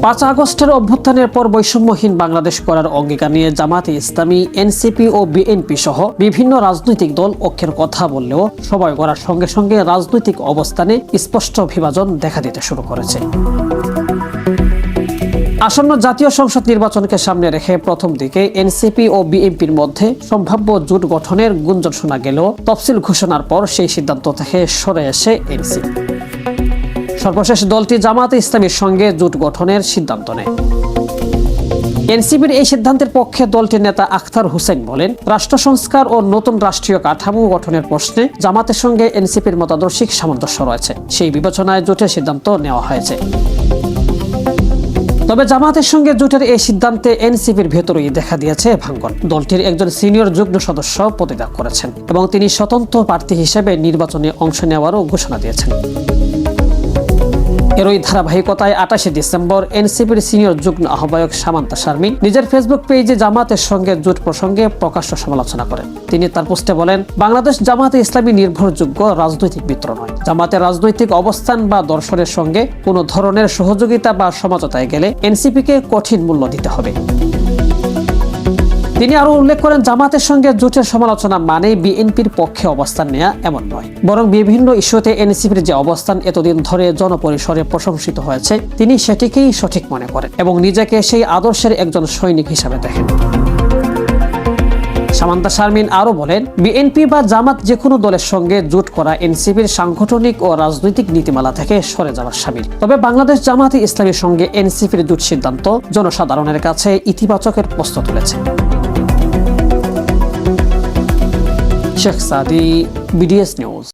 5 আগস্টের অভ্যুত্থানের পর বৈষম্যহীন বাংলাদেশ করার অঙ্গীকার নিয়ে জামাতে ইসলামী, এনসিপি ও বিএনপি সহ বিভিন্ন রাজনৈতিক দল ঐক্যের কথা বললেও সবাই করার সঙ্গে সঙ্গে রাজনৈতিক অবস্থানে স্পষ্ট বিভাজন দেখা দিতে শুরু করেছে। আসন্ন জাতীয় সংসদ নির্বাচনকে সামনে রেখে প্রথম দিকে এনসিপি ও বিএনপির মধ্যে সম্ভাব্য জোট গঠনের গুঞ্জন শোনা গেলেও তফসিল ঘোষণার পর সেই সিদ্ধান্ত থেকে সরে এসে এনসিপি। সর্বশেষ দলটি জামাতে ইসলামীর সঙ্গে জোট গঠনের সিদ্ধান্ত নেয়। এনসিপির এই সিদ্ধান্তের পক্ষে দলটির নেতা আখতার হোসেন বলেন, রাষ্ট্র সংস্কার ও নতুন রাষ্ট্রীয় কাঠামো গঠনের প্রশ্নে জামাতের সঙ্গে এনসিপির মতাদর্শিক সামঞ্জস্য রয়েছে। সেই বিবেচনায় জোটের সিদ্ধান্ত নেওয়া হয়েছে। তবে জামাতের সঙ্গে জোটের এই সিদ্ধান্তে এনসিপির ভেতরেই দেখা দিয়েছে ভাঙ্গন। দলটির একজন সিনিয়র যুগ্ম সদস্য পদত্যাগ করেছেন এবং তিনি স্বতন্ত্র প্রার্থী হিসেবে নির্বাচনে অংশ নেওয়ারও ঘোষণা দিয়েছেন। এরই ধারাবাহিকতায় 28 ডিসেম্বর এনসিপির সিনিয়র যুগ্ম আহ্বায়ক সামান্তা শারমিন নিজের ফেসবুক পেজে জামাতের সঙ্গে জোট প্রসঙ্গে প্রকাশ্য সমালোচনা করেন। তিনি তার পোস্টে বলেন, বাংলাদেশ জামাতে ইসলামী নির্ভরযোগ্য রাজনৈতিক মিত্র নয়। জামাতের রাজনৈতিক অবস্থান বা দর্শনের সঙ্গে কোনো ধরনের সহযোগিতা বা সমঝোতায় গেলে এনসিপিকে কঠিন মূল্য দিতে হবে। তিনি আরো উল্লেখ করেন, জামাতের সঙ্গে জোটের সমালোচনা মানে বিএনপির পক্ষে অবস্থান নেওয়া এমন নয়, বরং বিভিন্ন ইস্যুতে এনসিপির যে অবস্থান এতদিন ধরে জনপরিসরে প্রশংসিত হয়েছে তিনি সেটিকেই সঠিক মনে করেন এবং নিজেকে সেই আদর্শের একজন সৈনিক হিসাবে দেখেন। সামান্তা শারমিন আরো বলেন, বিএনপি বা জামাত যে কোনো দলের সঙ্গে জোট করা এনসিপির সাংগঠনিক ও রাজনৈতিক নীতিমালা থেকে সরে যাওয়ার শামিল। তবে বাংলাদেশ জামাতে ইসলামীর সঙ্গে এনসিপির জোট সিদ্ধান্ত জনসাধারণের কাছে ইতিবাচকের প্রশ্ন তুলেছে। শেখ সাদি, বিডিএস নিউজ।